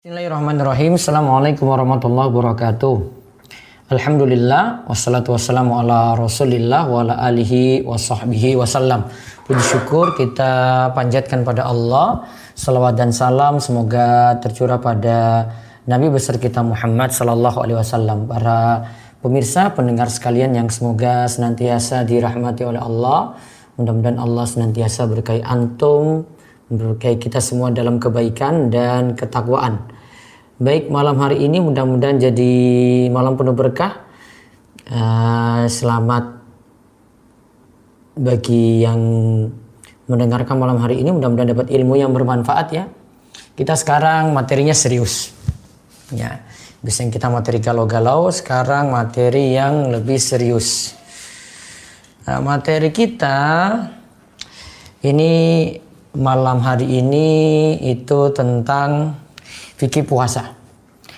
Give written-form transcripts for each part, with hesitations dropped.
Bismillahirrahmanirrahim. Assalamualaikum warahmatullahi wabarakatuh. Alhamdulillah wassalatu wassalamu ala Rasulillah wa ala alihi wa sahbihi wasallam. Puji syukur kita panjatkan pada Allah. Salawat dan salam semoga tercurah pada Nabi besar kita Muhammad sallallahu alaihi wasallam. Para pemirsa, pendengar sekalian yang semoga senantiasa dirahmati oleh Allah. Mudah-mudahan Allah senantiasa berkahi antum, berkahi kita semua dalam kebaikan dan ketakwaan. Baik, malam hari ini mudah-mudahan jadi malam penuh berkah. Selamat bagi yang mendengarkan malam hari ini, mudah-mudahan dapat ilmu yang bermanfaat ya. Kita sekarang materinya serius. Ya, biasanya kita materi galau-galau, sekarang materi yang lebih serius. Nah, materi kita ini malam hari ini itu tentang fikih puasa.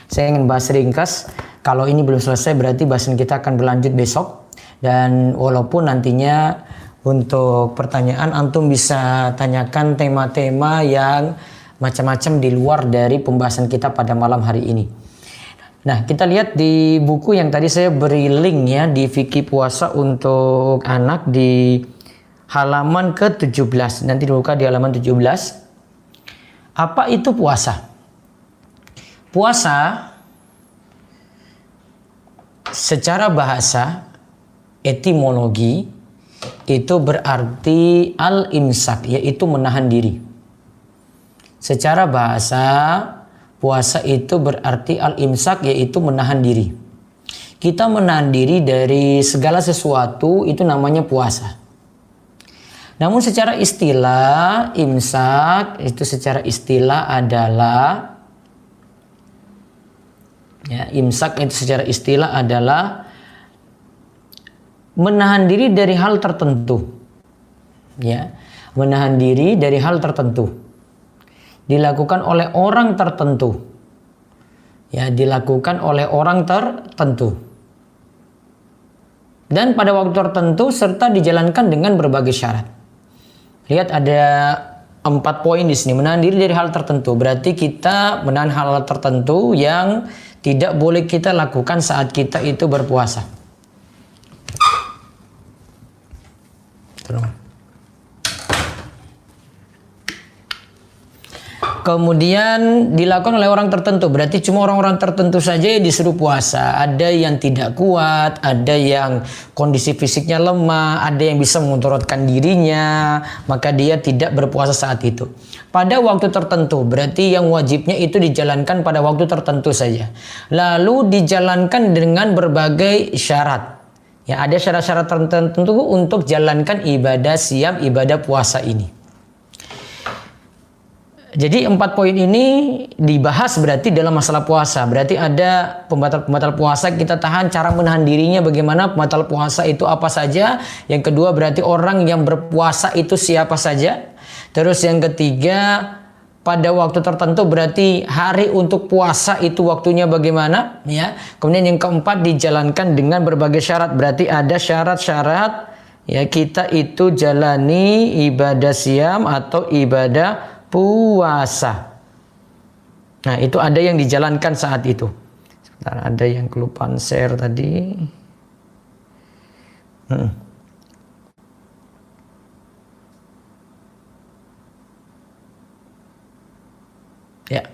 Saya ingin bahas ringkas. Kalau ini belum selesai berarti bahasan kita akan berlanjut besok. Dan walaupun nantinya untuk pertanyaan antum bisa tanyakan tema-tema yang macam-macam di luar dari pembahasan kita pada malam hari ini. Nah, kita lihat di buku yang tadi saya beri link ya, di fikih puasa untuk anak di halaman ke-17. Nanti dibuka di halaman 17. Apa itu puasa? Puasa secara bahasa etimologi itu berarti al-imsak, yaitu menahan diri. Secara bahasa puasa itu berarti al-imsak, yaitu menahan diri. Kita menahan diri dari segala sesuatu itu namanya puasa. Namun secara istilah imsak itu secara istilah adalah imsak itu secara istilah adalah menahan diri dari hal tertentu. Ya, menahan diri dari hal tertentu. Dilakukan oleh orang tertentu. Ya, dilakukan oleh orang tertentu. Dan pada waktu tertentu serta dijalankan dengan berbagai syarat. Lihat ada 4 poin di sini. Menahan diri dari hal tertentu. Berarti kita menahan hal tertentu yang tidak boleh kita lakukan saat kita itu berpuasa. Kemudian dilakukan oleh orang tertentu. Berarti cuma orang-orang tertentu saja yang disuruh puasa. Ada yang tidak kuat, ada yang kondisi fisiknya lemah, ada yang bisa mengontrolkan dirinya, maka dia tidak berpuasa saat itu. Pada waktu tertentu, berarti yang wajibnya itu dijalankan pada waktu tertentu saja. Lalu dijalankan dengan berbagai syarat. Ya, ada syarat-syarat tertentu untuk jalankan ibadah siam, ibadah puasa ini. Jadi 4 poin ini dibahas berarti dalam masalah puasa. Berarti ada pembatal puasa, kita tahan, cara menahan dirinya bagaimana, pembatal puasa itu apa saja. Yang kedua berarti orang yang berpuasa itu siapa saja. Terus yang ketiga, pada waktu tertentu berarti hari untuk puasa itu waktunya bagaimana ya. Kemudian yang keempat dijalankan dengan berbagai syarat. Berarti ada syarat-syarat ya, kita itu jalani ibadah siam atau ibadah puasa. Nah, itu ada yang dijalankan saat itu. Sebentar, ada yang kelupaan share tadi. Ya.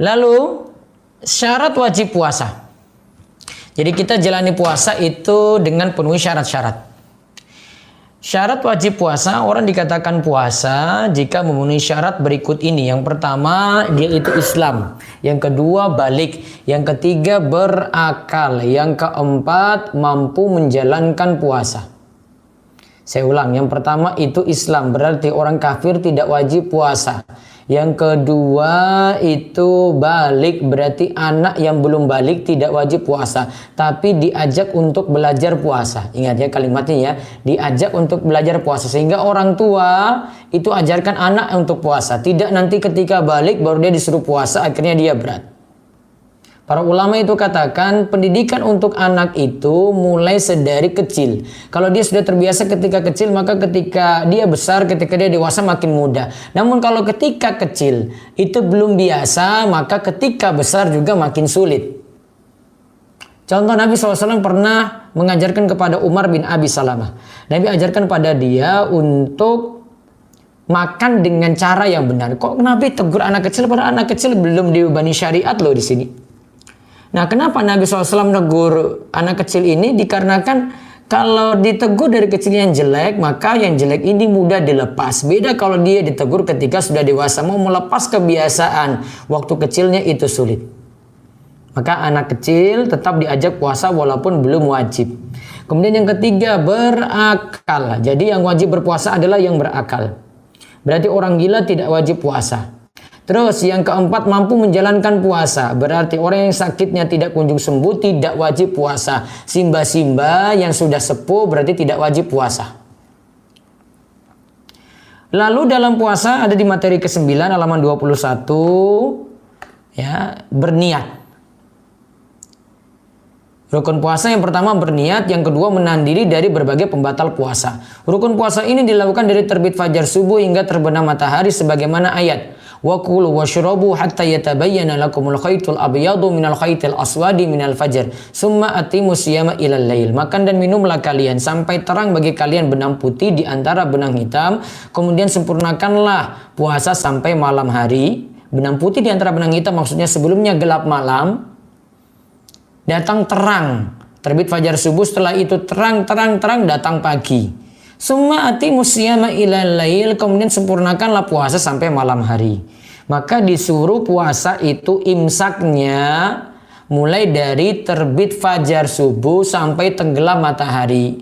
Lalu syarat wajib puasa. Jadi kita jalani puasa itu dengan penuhi syarat-syarat. Syarat wajib puasa, orang dikatakan puasa jika memenuhi syarat berikut ini. Yang pertama, dia itu Islam. Yang kedua, balik. Yang ketiga, berakal. Yang keempat, mampu menjalankan puasa. Saya ulang, yang pertama itu Islam, berarti orang kafir tidak wajib puasa. Yang kedua itu balik, berarti anak yang belum balik tidak wajib puasa, tapi diajak untuk belajar puasa. Ingat ya kalimatnya ya, diajak untuk belajar puasa. Sehingga orang tua itu ajarkan anak untuk puasa. Tidak nanti ketika balik baru dia disuruh puasa, akhirnya dia berat. Para ulama itu katakan pendidikan untuk anak itu mulai sedari kecil. Kalau dia sudah terbiasa ketika kecil, maka ketika dia besar, ketika dia dewasa makin mudah. Namun kalau ketika kecil itu belum biasa, maka ketika besar juga makin sulit. Contoh, Nabi SAW pernah mengajarkan kepada Umar bin Abi Salamah. Nabi ajarkan pada dia untuk makan dengan cara yang benar. Kok Nabi tegur anak kecil, padahal anak kecil belum dibebani syariat loh di sini. Nah, kenapa Nabi SAW menegur anak kecil ini? Dikarenakan kalau ditegur dari kecil yang jelek, maka yang jelek ini mudah dilepas. Beda kalau dia ditegur ketika sudah dewasa. Mau melepas kebiasaan waktu kecilnya itu sulit. Maka anak kecil tetap diajak puasa walaupun belum wajib. Kemudian yang ketiga, berakal. Jadi yang wajib berpuasa adalah yang berakal. Berarti orang gila tidak wajib puasa. Terus yang keempat, mampu menjalankan puasa. Berarti orang yang sakitnya tidak kunjung sembuh tidak wajib puasa. Simba-simba yang sudah sepuh berarti tidak wajib puasa. Lalu dalam puasa ada di materi ke-9 halaman 21, ya, berniat. Rukun puasa yang pertama berniat, yang kedua menahan diri dari berbagai pembatal puasa. Rukun puasa ini dilakukan dari terbit fajar subuh hingga terbenam matahari sebagaimana ayat. Wa kulu washrabu hatta yatabayyana lakumul khaytul abyadu minal khaytil aswadi minal fajr summa atimus siyama ilal lail. Makan dan minumlah kalian sampai terang bagi kalian benang putih di antara benang hitam, kemudian sempurnakanlah puasa sampai malam hari. Benang putih di antara benang hitam maksudnya sebelumnya gelap malam, datang terang, terbit fajar subuh, setelah itu terang datang pagi. Summa atimus siyama ilal lail, kemudian sempurnakanlah puasa sampai malam hari. Maka disuruh puasa itu imsaknya mulai dari terbit fajar subuh sampai tenggelam matahari.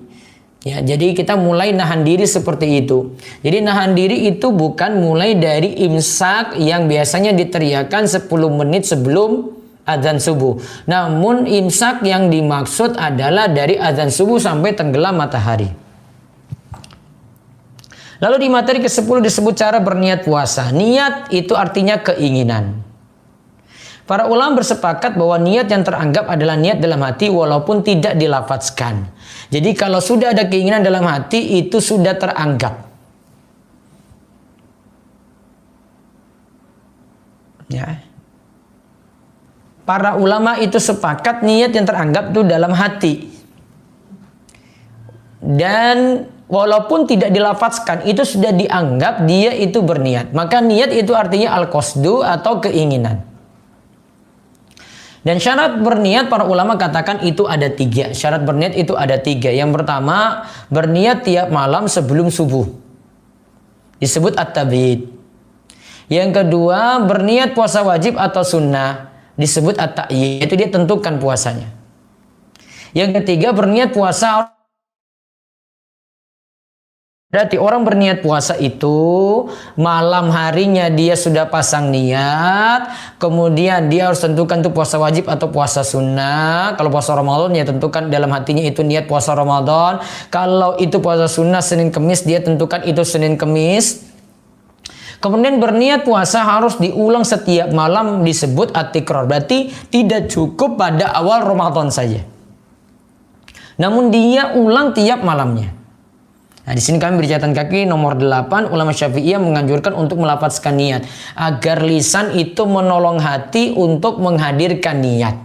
Ya, jadi kita mulai nahan diri seperti itu. Jadi nahan diri itu bukan mulai dari imsak yang biasanya diteriakan 10 menit sebelum azan subuh. Namun imsak yang dimaksud adalah dari azan subuh sampai tenggelam matahari. Lalu di materi ke-10 disebut cara berniat puasa. Niat itu artinya keinginan. Para ulama bersepakat bahwa niat yang teranggap adalah niat dalam hati walaupun tidak dilafadzkan. Jadi kalau sudah ada keinginan dalam hati itu sudah teranggap. Ya. Para ulama itu sepakat niat yang teranggap itu dalam hati. Dan walaupun tidak dilafadzkan itu sudah dianggap dia itu berniat. Maka niat itu artinya al-qasdu atau keinginan. Dan syarat berniat para ulama katakan itu ada 3. Syarat berniat itu ada 3. Yang pertama, berniat tiap malam sebelum subuh. Disebut at-tabid. Yang kedua, berniat puasa wajib atau sunnah. Disebut at-ta'yin. Itu dia tentukan puasanya. Yang ketiga, berniat puasa. Berarti orang berniat puasa itu malam harinya dia sudah pasang niat, kemudian dia harus tentukan itu puasa wajib atau puasa sunnah. Kalau puasa Ramadan ya tentukan dalam hatinya itu niat puasa Ramadan. Kalau itu puasa sunnah Senin Kemis dia tentukan itu Senin Kemis. Kemudian berniat puasa harus diulang setiap malam disebut at-tikrar. Berarti tidak cukup pada awal Ramadan saja. Namun dia ulang tiap malamnya. Nah, di sini kami beri catatan kaki nomor 8, ulama Syafi'iyah menganjurkan untuk melafazkan niat agar lisan itu menolong hati untuk menghadirkan niat.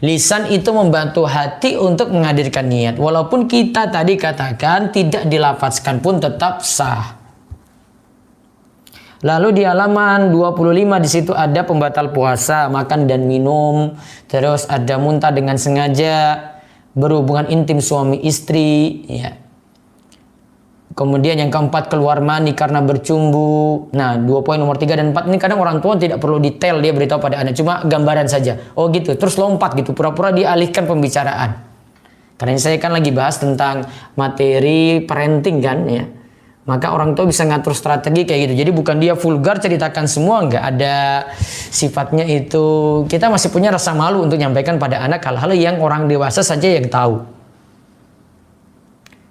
Lisan itu membantu hati untuk menghadirkan niat. Walaupun kita tadi katakan tidak dilafazkan pun tetap sah. Lalu di halaman 25 di situ ada pembatal puasa, makan dan minum, terus ada muntah dengan sengaja, berhubungan intim suami istri, ya. Kemudian yang keempat keluar mani karena bercumbu. Nah, 2 poin nomor 3 dan 4 ini kadang orang tua tidak perlu detail dia beritahu pada anak, cuma gambaran saja. Oh gitu, terus lompat gitu, pura-pura dialihkan pembicaraan. Karena saya kan lagi bahas tentang materi parenting kan ya. Maka orang tua bisa ngatur strategi kayak gitu. Jadi bukan dia vulgar ceritakan semua, enggak, ada sifatnya itu. Kita masih punya rasa malu untuk menyampaikan pada anak hal-hal yang orang dewasa saja yang tahu.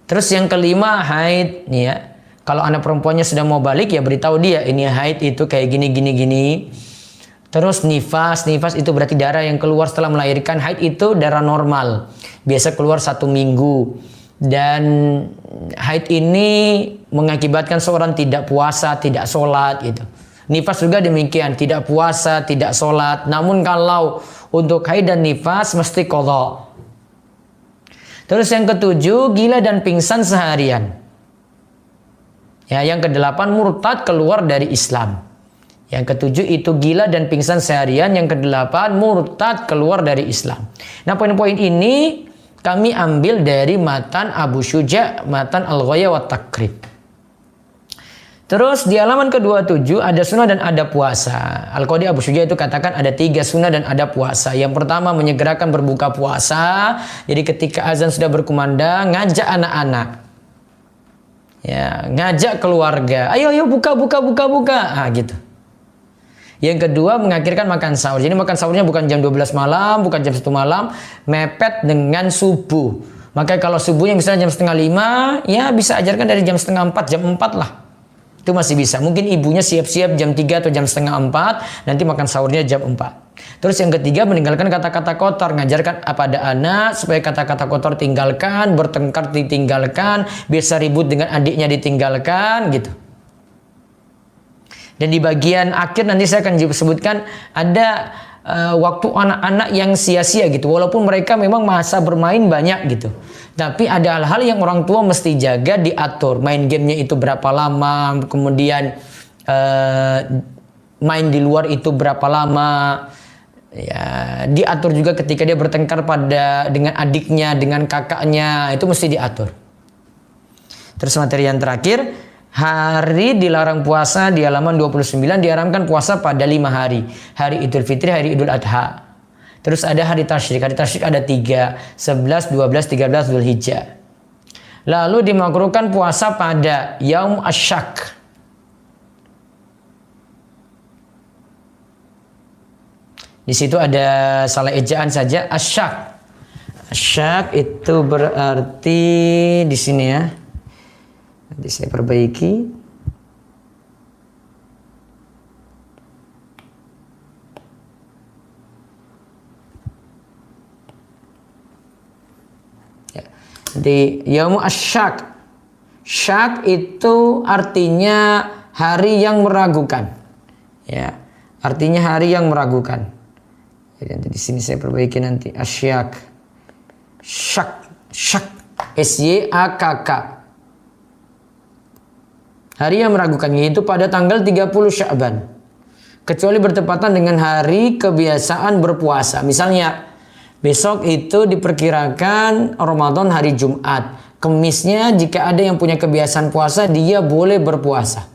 Terus yang kelima haid, nih ya. Kalau anak perempuannya sudah mau balik ya beritahu dia ini haid itu kayak gini. Terus nifas itu berarti darah yang keluar setelah melahirkan. Haid itu darah normal, biasa keluar 1 minggu. Dan haid ini mengakibatkan seorang tidak puasa, tidak sholat gitu. Nifas juga demikian, tidak puasa, tidak sholat. Namun kalau untuk haid dan nifas mesti qadha. Terus yang ketujuh, gila dan pingsan seharian. Ya, yang kedelapan, murtad keluar dari Islam. Yang ketujuh itu gila dan pingsan seharian. Yang kedelapan, murtad keluar dari Islam. Nah, poin-poin ini kami ambil dari matan Abu Syuja, matan Al-Ghaya wa Takrib. Terus di halaman ke-27 ada sunnah dan ada puasa. Al-Qadi Abu Syuja itu katakan ada 3 sunnah dan ada puasa. Yang pertama menyegerakan berbuka puasa. Jadi ketika azan sudah berkumandang, ngajak anak-anak. Ya, ngajak keluarga. Ayo buka. Ah, gitu. Yang kedua mengakhirkan makan sahur. Jadi makan sahurnya bukan jam 12 malam, bukan jam 1 malam, mepet dengan subuh. Maka kalau subuhnya misalnya jam setengah 5, ya bisa ajarkan dari jam setengah 4, jam 4 lah. Itu masih bisa. Mungkin ibunya siap-siap jam 3 atau jam setengah 4, nanti makan sahurnya jam 4. Terus yang ketiga meninggalkan kata-kata kotor, ngajarkan pada anak supaya kata-kata kotor tinggalkan, bertengkar ditinggalkan, biasa ribut dengan adiknya ditinggalkan gitu. Dan di bagian akhir nanti saya akan sebutkan ada waktu anak-anak yang sia-sia gitu. Walaupun mereka memang masa bermain banyak gitu. Tapi ada hal-hal yang orang tua mesti jaga, diatur. Main gamenya itu berapa lama, kemudian main di luar itu berapa lama. Ya, diatur juga ketika dia bertengkar dengan adiknya, dengan kakaknya, itu mesti diatur. Terus materi yang terakhir, hari dilarang puasa di halaman 29, diharamkan puasa pada 5 hari. Hari Idul Fitri, hari Idul Adha. Terus ada hari tasyrik. Hari tasyrik ada 3, 11, 12, 13 Dzulhijjah. Lalu dimakruhkan puasa pada Yaum Asyak. Di situ ada salah ejaan saja, Asyak. Asyak itu berarti di sini ya. Nanti saya perbaiki. Ya. Di Yaum Asyak. Syak itu artinya hari yang meragukan. Ya, artinya hari yang meragukan. Jadi nanti di sini saya perbaiki nanti Asyak. Syak, SYAKK. Hari yang meragukan yaitu pada tanggal 30 Sya'ban. Kecuali bertepatan dengan hari kebiasaan berpuasa. Misalnya besok itu diperkirakan Ramadan hari Jumat. Kemisnya jika ada yang punya kebiasaan puasa, dia boleh berpuasa.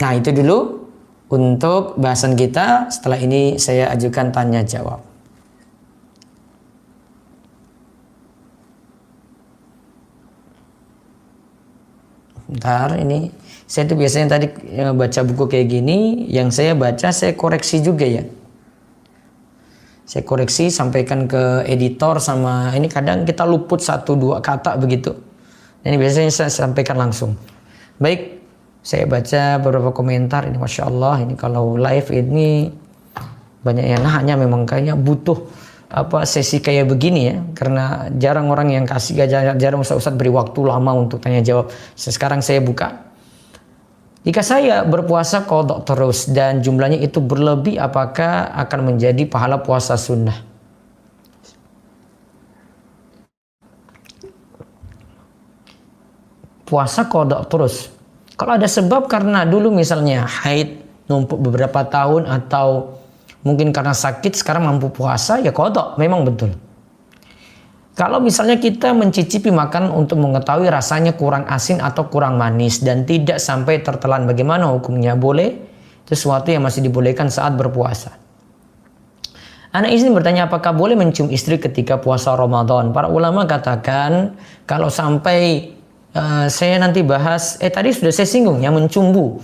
Nah, itu dulu untuk bahasan kita. Setelah ini saya ajukan tanya jawab. Bentar, ini saya tuh biasanya tadi baca buku kayak gini, yang saya baca saya koreksi juga ya. Saya koreksi, sampaikan ke editor, sama ini kadang kita luput 1-2 kata begitu. Ini biasanya saya sampaikan langsung. Baik, saya baca beberapa komentar ini, Masya Allah, ini kalau live ini banyak yang nanya, memang kayaknya butuh sesi kayak begini ya, karena jarang orang yang kasih, jarang Ustaz beri waktu lama untuk tanya jawab. Sekarang saya buka. Jika saya berpuasa qadha terus dan jumlahnya itu berlebih, apakah akan menjadi pahala puasa sunnah? Puasa qadha terus. Kalau ada sebab karena dulu misalnya haid numpuk beberapa tahun, atau mungkin karena sakit sekarang mampu puasa, ya qadha, memang betul. Kalau misalnya kita mencicipi makan untuk mengetahui rasanya kurang asin atau kurang manis dan tidak sampai tertelan, bagaimana hukumnya? Boleh? Itu sesuatu yang masih dibolehkan saat berpuasa. Anak izin bertanya, apakah boleh mencium istri ketika puasa Ramadan? Para ulama katakan kalau sampai saya nanti bahas, tadi sudah saya singgung ya, mencumbu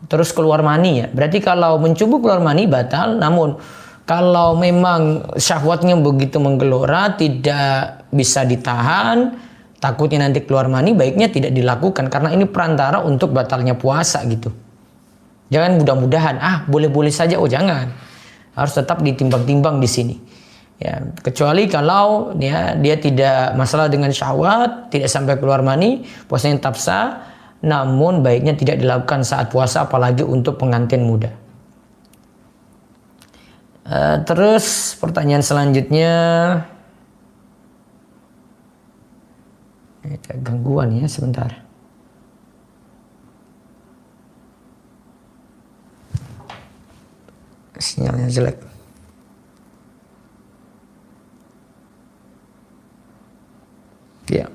terus keluar mani ya. Berarti kalau mencumbu keluar mani batal. Namun kalau memang syahwatnya begitu menggelora, tidak bisa ditahan, takutnya nanti keluar mani, baiknya tidak dilakukan karena ini perantara untuk batalnya puasa gitu. Jangan mudah-mudahan, boleh-boleh saja, jangan. Harus tetap ditimbang-timbang di sini. Ya, kecuali kalau dia tidak masalah dengan syahwat, tidak sampai keluar mani, puasanya tetap sah, namun baiknya tidak dilakukan saat puasa, apalagi untuk pengantin muda. Terus pertanyaan selanjutnya, gangguan ya, sebentar. Sinyalnya jelek. Ya.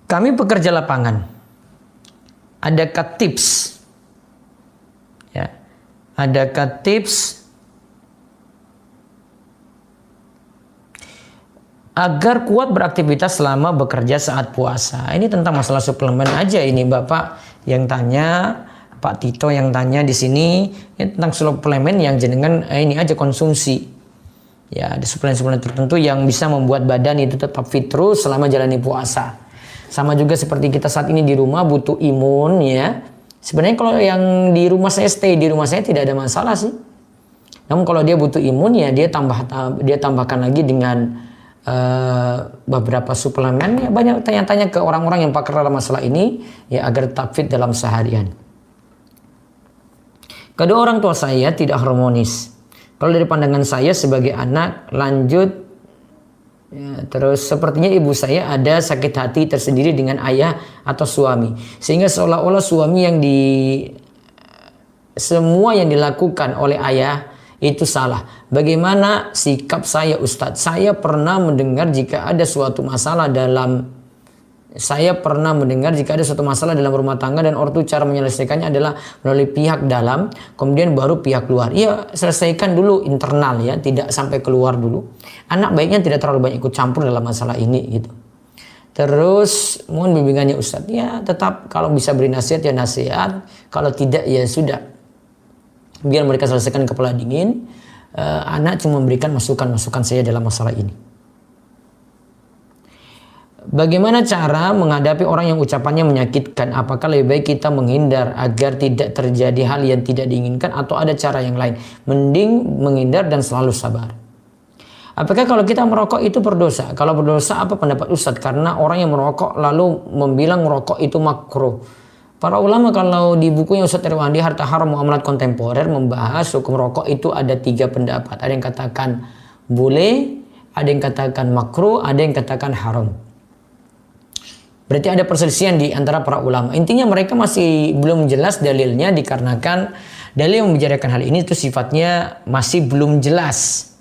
Kami pekerja lapangan. Adakah tips? Ya. Adakah tips agar kuat beraktivitas selama bekerja saat puasa? Ini tentang masalah suplemen aja ini Bapak yang tanya, Pak Tito yang tanya di sini, ini tentang suplemen yang jenengan ini aja konsumsi. Ya, ada suplemen-suplemen tertentu yang bisa membuat badan itu tetap fit terus selama jalani puasa. Sama juga seperti kita saat ini di rumah butuh imun ya. Sebenarnya kalau yang di rumah saya stay di rumah saya tidak ada masalah sih. Namun kalau dia butuh imun ya dia tambahkan lagi dengan beberapa suplemen ya, banyak tanya-tanya ke orang-orang yang pakar dalam masalah ini ya agar tetap fit dalam seharian. Kedua orang tua saya tidak harmonis. Kalau dari pandangan saya sebagai anak, lanjut ya, terus sepertinya ibu saya ada sakit hati tersendiri dengan ayah atau suami, sehingga seolah-olah suami semua yang dilakukan oleh ayah itu salah. Bagaimana sikap saya Ustadz? Saya pernah mendengar jika ada suatu masalah dalam rumah tangga dan ortu cara menyelesaikannya adalah melalui pihak dalam, kemudian baru pihak luar. Iya, selesaikan dulu internal ya, tidak sampai keluar dulu. Anak baiknya tidak terlalu banyak ikut campur dalam masalah ini gitu. Terus mohon bimbingannya Ustadz. Ya tetap kalau bisa beri nasihat ya nasihat, kalau tidak ya sudah. Biar mereka selesaikan kepala dingin. Anak cuma memberikan masukan-masukan saya dalam masalah ini. Bagaimana cara menghadapi orang yang ucapannya menyakitkan? Apakah lebih baik kita menghindar agar tidak terjadi hal yang tidak diinginkan atau ada cara yang lain? Mending menghindar dan selalu sabar. Apakah kalau kita merokok itu berdosa? Kalau berdosa apa pendapat Ustadz? Karena orang yang merokok lalu membilang merokok itu makruh. Para ulama kalau di bukunya Ustadz Irwandi Harta Haram Muamalat Kontemporer membahas hukum rokok itu ada 3 pendapat. Ada yang katakan boleh, ada yang katakan makruh, ada yang katakan haram. Berarti ada perselisihan di antara para ulama. Intinya mereka masih belum jelas dalilnya dikarenakan dalil yang membicarakan hal ini itu sifatnya masih belum jelas.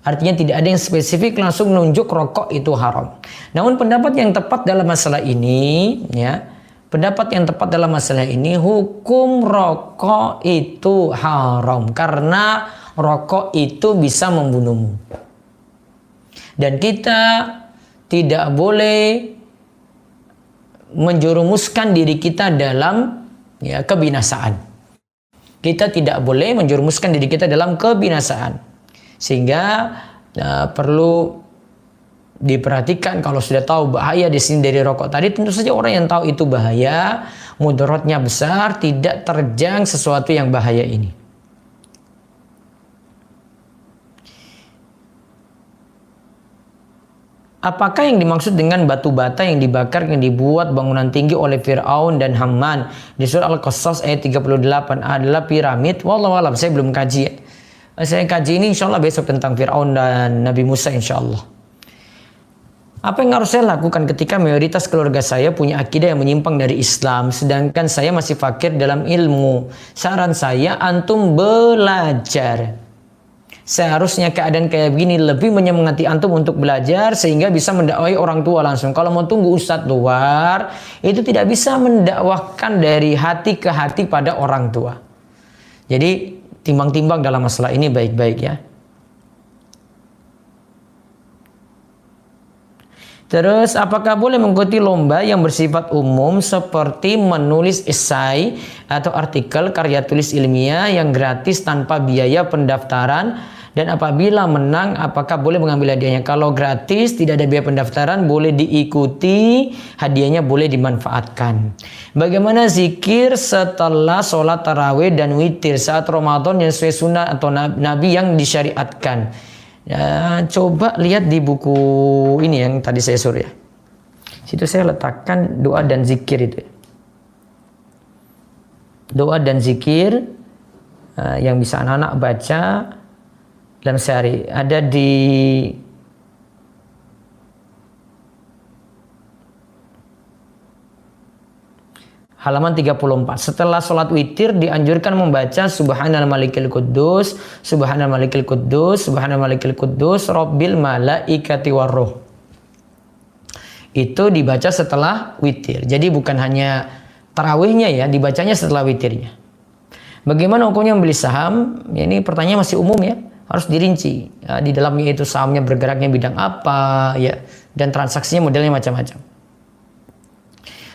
Artinya tidak ada yang spesifik langsung menunjuk rokok itu haram. Namun pendapat yang tepat dalam masalah ini ya, hukum rokok itu haram karena rokok itu bisa membunuhmu. Dan kita tidak boleh menjerumuskan diri kita dalam ya, kebinasaan. Kita tidak boleh menjerumuskan diri kita dalam kebinasaan. Sehingga perlu diperhatikan kalau sudah tahu bahaya di sini dari rokok tadi, tentu saja orang yang tahu itu bahaya, mudaratnya besar, tidak terjang sesuatu yang bahaya ini. Apakah yang dimaksud dengan batu bata yang dibakar yang dibuat bangunan tinggi oleh Fir'aun dan Haman di surah Al-Qasas ayat 38 adalah piramid? Wallahu a'lam, saya belum kaji. Saya kaji ini insya Allah besok tentang Fir'aun dan Nabi Musa insya Allah. Apa yang harus saya lakukan ketika mayoritas keluarga saya punya akidah yang menyimpang dari Islam, sedangkan saya masih fakir dalam ilmu? Saran saya, antum belajar. Seharusnya keadaan kayak begini lebih menyemangati antum untuk belajar sehingga bisa mendakwai orang tua langsung. Kalau mau tunggu ustadz luar, itu tidak bisa mendakwahkan dari hati ke hati pada orang tua. Jadi timbang-timbang dalam masalah ini baik-baik ya. Terus apakah boleh mengikuti lomba yang bersifat umum seperti menulis esai atau artikel karya tulis ilmiah yang gratis tanpa biaya pendaftaran Dan apabila menang, apakah boleh mengambil hadiahnya? Kalau gratis, tidak ada biaya pendaftaran, boleh diikuti, hadiahnya boleh dimanfaatkan. Bagaimana zikir setelah sholat tarawih dan witir saat Ramadan yang sesuai sunnah atau Nabi yang disyariatkan? Ya, coba lihat di buku ini yang tadi saya suruh ya. Situ saya letakkan doa dan zikir itu. Doa dan zikir yang bisa anak-anak baca dalam sehari. Ada di halaman 34. Setelah sholat witir dianjurkan membaca Subhanal Malikil Quddus, Subhanal Malikil Quddus, Subhanal Malikil Quddus, Rabbil Malaikati Warruh. Itu dibaca setelah witir. Jadi bukan hanya tarawihnya ya, dibacanya setelah witirnya. Bagaimana hukumnya membeli saham? Ya, ini pertanyaan masih umum ya. Harus dirinci ya, di dalamnya itu sahamnya bergeraknya bidang apa ya, dan transaksinya modelnya macam-macam.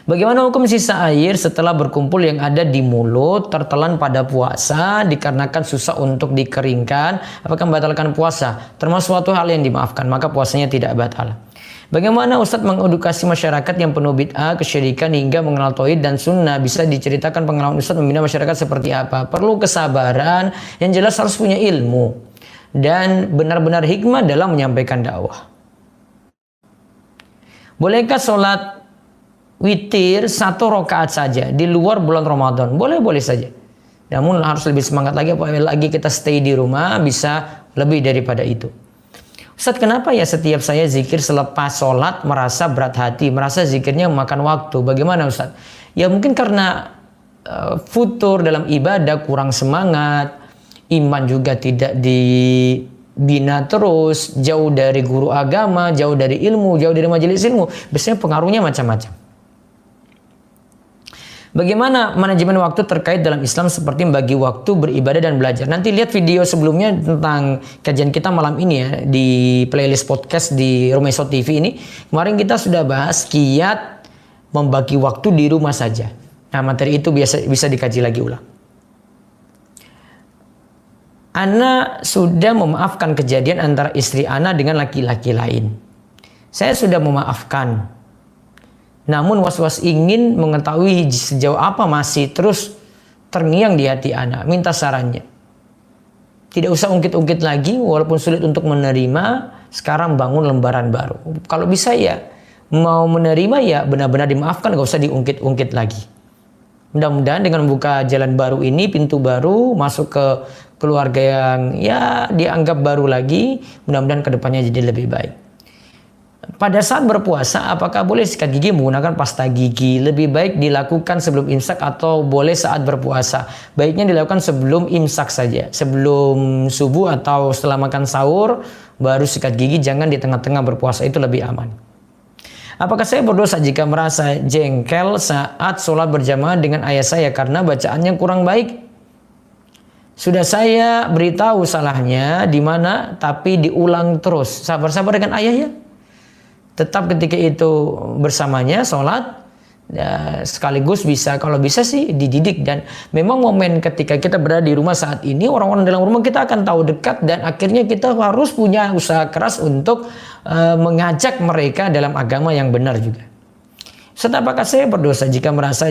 Bagaimana hukum sisa air setelah berkumpul yang ada di mulut tertelan pada puasa dikarenakan susah untuk dikeringkan? Apakah membatalkan puasa? Termasuk suatu hal yang dimaafkan, maka puasanya tidak batal. Bagaimana Ustadz mengedukasi masyarakat yang penuh bid'ah, kesyirikan hingga mengenal tauhid dan sunnah? Bisa diceritakan pengalaman Ustadz membina masyarakat seperti apa? Perlu kesabaran, yang jelas harus punya ilmu dan benar-benar hikmah dalam menyampaikan dakwah. Bolehkah sholat witir 1 rakaat saja di luar bulan Ramadan? Boleh saja. Namun harus lebih semangat lagi, apalagi kita stay di rumah bisa lebih daripada itu. Ustadz, kenapa ya setiap saya zikir selepas sholat merasa berat hati, merasa zikirnya memakan waktu? Bagaimana Ustadz? Ya mungkin karena futur dalam ibadah, kurang semangat, iman juga tidak dibina terus, jauh dari guru agama, jauh dari ilmu, jauh dari majelis ilmu. Biasanya pengaruhnya macam-macam. Bagaimana manajemen waktu terkait dalam Islam seperti membagi waktu beribadah dan belajar? Nanti lihat video sebelumnya tentang kajian kita malam ini ya di playlist podcast di Rumah Iso TV ini. Kemarin kita sudah bahas kiat membagi waktu di rumah saja. Nah, materi itu bisa dikaji lagi ulang. Ana sudah memaafkan kejadian antara istri Ana dengan laki-laki lain. Saya sudah memaafkan. Namun was-was ingin mengetahui sejauh apa masih terus terngiang di hati anak. Minta sarannya. Tidak usah ungkit-ungkit lagi walaupun sulit untuk menerima. Sekarang bangun lembaran baru. Kalau bisa ya mau menerima ya benar-benar dimaafkan. Gak usah diungkit-ungkit lagi. Mudah-mudahan dengan membuka jalan baru ini, pintu baru masuk ke keluarga yang ya dianggap baru lagi. Mudah-mudahan kedepannya jadi lebih baik. Pada saat berpuasa, apakah boleh sikat gigi menggunakan pasta gigi? Lebih baik dilakukan sebelum imsak atau boleh saat berpuasa? Baiknya dilakukan sebelum imsak saja. Sebelum subuh atau setelah makan sahur, baru sikat gigi. Jangan di tengah-tengah berpuasa, itu lebih aman. Apakah saya berdosa jika merasa jengkel saat sholat berjamaah dengan ayah saya karena bacaannya kurang baik? Sudah saya beritahu salahnya di mana, tapi diulang terus. Sabar-sabar dengan ayah ya. Tetap ketika itu bersamanya sholat ya, sekaligus bisa, kalau bisa sih dididik. Dan memang momen ketika kita berada di rumah saat ini, orang-orang dalam rumah kita akan tahu dekat, dan akhirnya kita harus punya usaha keras untuk mengajak mereka dalam agama yang benar juga. Apakah saya berdosa jika merasa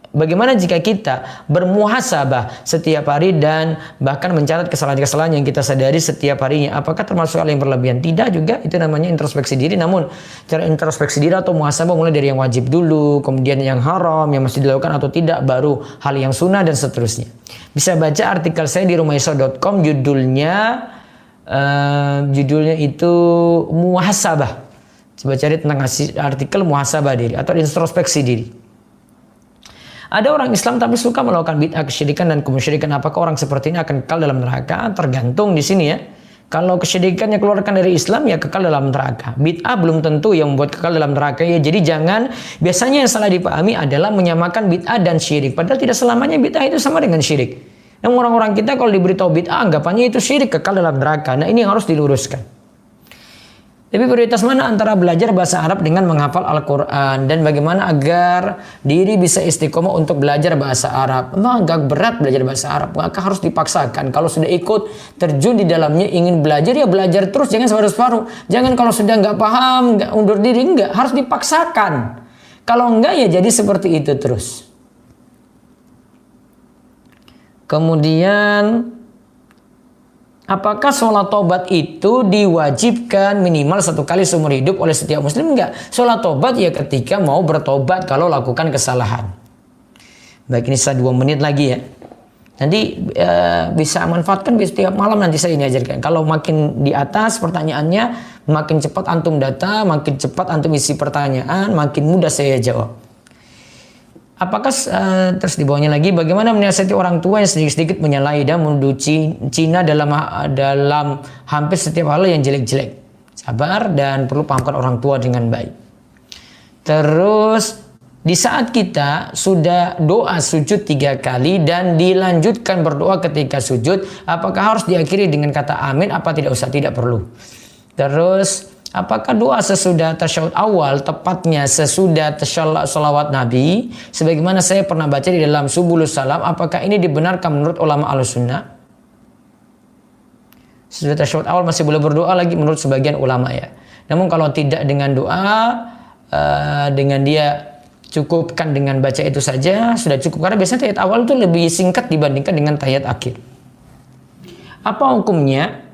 bagaimana jika kita bermuhasabah setiap hari dan bahkan mencatat kesalahan-kesalahan yang kita sadari setiap harinya? Apakah termasuk hal yang berlebihan? Tidak juga, itu namanya introspeksi diri. Namun cara introspeksi diri atau muhasabah mulai dari yang wajib dulu, kemudian yang haram, yang mesti dilakukan atau tidak, baru hal yang sunnah dan seterusnya. Bisa baca artikel saya di rumaiso.com, judulnya itu muhasabah. Coba cari tentang artikel muhasabah diri atau introspeksi diri. Ada orang Islam tapi suka melakukan bid'ah, kesyirikan dan kemusyrikan. Apakah orang seperti ini akan kekal dalam neraka? Tergantung di sini ya. Kalau kesyirikannya keluarkan dari Islam ya kekal dalam neraka. Bid'ah belum tentu yang membuat kekal dalam neraka ya. Jadi jangan, biasanya yang salah dipahami adalah menyamakan bid'ah dan syirik. Padahal tidak selamanya bid'ah itu sama dengan syirik. Namun orang-orang kita kalau diberitahu bid'ah anggapannya itu syirik, kekal dalam neraka. Nah ini yang harus diluruskan. Lebih prioritas mana antara belajar bahasa Arab dengan menghafal Al-Quran? Dan bagaimana agar diri bisa istiqomah untuk belajar bahasa Arab? Memang agak berat belajar bahasa Arab, maka harus dipaksakan. Kalau sudah ikut terjun di dalamnya, ingin belajar, ya belajar terus, jangan separuh-separuh. Jangan kalau sudah nggak paham, nggak undur diri, nggak. Harus dipaksakan. Kalau enggak, ya jadi seperti itu terus. Kemudian, apakah sholat tobat itu diwajibkan minimal 1 kali seumur hidup oleh setiap muslim? Enggak. Sholat tobat ya ketika mau bertobat kalau lakukan kesalahan. Baik, ini sisa 2 menit lagi ya. Nanti bisa manfaatkan setiap malam, nanti saya ini ajarkan. Kalau makin di atas pertanyaannya, makin cepat antum data, makin cepat antum isi pertanyaan, makin mudah saya jawab. Apakah terus di bawahnya lagi, bagaimana menasihati orang tua yang sedikit-sedikit menyalahi dan menuduh Cina dalam hampir setiap hal yang jelek-jelek? Sabar dan perlu pahamkan orang tua dengan baik. Terus di saat kita sudah doa sujud 3 kali dan dilanjutkan berdoa ketika sujud, apakah harus diakhiri dengan kata amin? Apa tidak usah? Tidak perlu. Terus apakah doa sesudah tasyahud awal, tepatnya sesudah sholawat Nabi, sebagaimana saya pernah baca di dalam Subulus Salam, apakah ini dibenarkan menurut ulama Ahlussunnah? Sesudah tasyahud awal masih boleh berdoa lagi menurut sebagian ulama ya. Namun kalau tidak dengan doa, dengan dia cukupkan dengan baca itu saja sudah cukup, karena biasanya tahiyat awal itu lebih singkat dibandingkan dengan tahiyat akhir. Apa hukumnya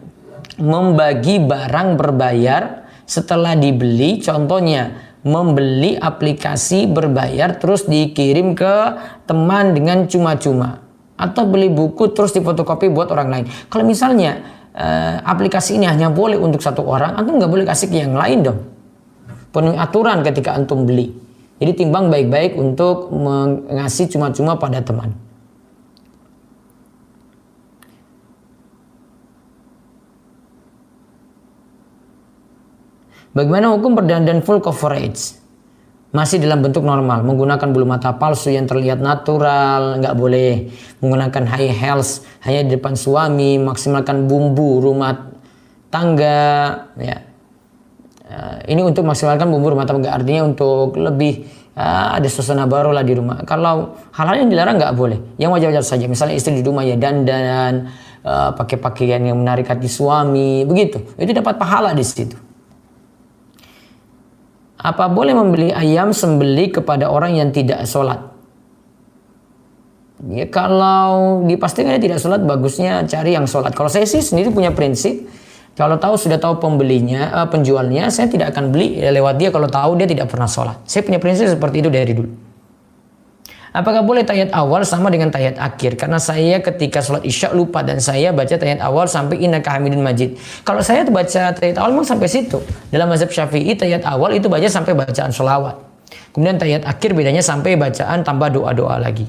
membagi barang berbayar setelah dibeli? Contohnya membeli aplikasi berbayar terus dikirim ke teman dengan cuma-cuma, atau beli buku terus difotokopi buat orang lain. Kalau misalnya aplikasi ini hanya boleh untuk 1 orang, antum nggak boleh kasih ke yang lain dong. Penuhi aturan ketika antum beli. Jadi timbang baik-baik untuk mengasih cuma-cuma pada teman. Bagaimana hukum berdandan full coverage? Masih dalam bentuk normal, menggunakan bulu mata palsu yang terlihat natural, nggak boleh. Menggunakan high heels hanya di depan suami, maksimalkan bumbu rumah tangga, ya. Ini untuk maksimalkan bumbu rumah tangga, artinya untuk lebih ada suasana baru lah di rumah. Kalau hal-hal yang dilarang nggak boleh, yang wajar-wajar saja. Misalnya istri di rumah ya dandan, pakai pakaian yang menarik hati suami, begitu. Itu dapat pahala di situ. Apa boleh membeli ayam sembelih kepada orang yang tidak sholat? Ya, kalau dipastikan dia tidak sholat, bagusnya cari yang sholat. Kalau saya sih sendiri punya prinsip, kalau sudah tahu pembelinya, penjualnya, saya tidak akan beli lewat dia kalau tahu dia tidak pernah sholat. Saya punya prinsip seperti itu dari dulu. Apakah boleh tahiyat awal sama dengan tahiyat akhir? Karena saya ketika sholat isya lupa dan saya baca tahiyat awal sampai innaka hamidun majid. Kalau saya baca tahiyat awal memang sampai situ. Dalam mazhab Syafi'i tahiyat awal itu baca sampai bacaan sholawat. Kemudian tahiyat akhir bedanya sampai bacaan tambah doa-doa lagi.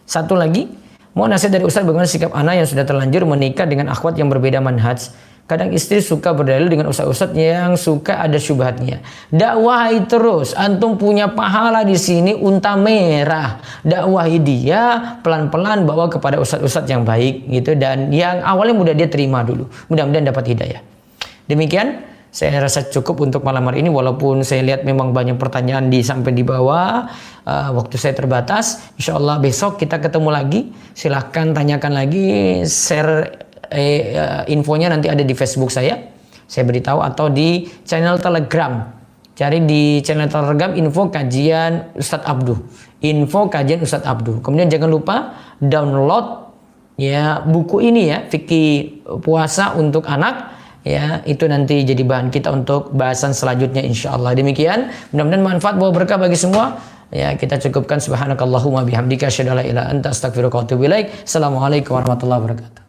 Satu lagi, mau nasihat dari Ustaz bagaimana sikap anak yang sudah terlanjur menikah dengan akhwat yang berbeda manhaj. Kadang istri suka berdalil dengan ustaz-ustaz yang suka ada syubhatnya. Dakwahi terus, antum punya pahala di sini unta merah. Dakwahi dia pelan-pelan bawa kepada ustaz-ustaz yang baik gitu, dan yang awalnya mudah dia terima dulu. Mudah-mudahan dapat hidayah. Demikian saya rasa cukup untuk malam hari ini, walaupun saya lihat memang banyak pertanyaan sampai di bawah. Waktu saya terbatas. Insyaallah besok kita ketemu lagi. Silahkan tanyakan lagi, share infonya nanti ada di Facebook saya beritahu, atau di channel Telegram. Cari di channel Telegram info kajian Ustadz Abduh, info kajian Ustadz Abduh. Kemudian jangan lupa download ya buku ini ya, fikih puasa untuk anak ya, itu nanti jadi bahan kita untuk bahasan selanjutnya insyaallah. Demikian, mudah-mudahan manfaat bawa berkah bagi semua. Ya, kita cukupkan. Subhanakallahumma bihamdika asyhadu an la ilaha illa anta astaghfiruka wa atubu ilaik. Assalamualaikum warahmatullahi wabarakatuh.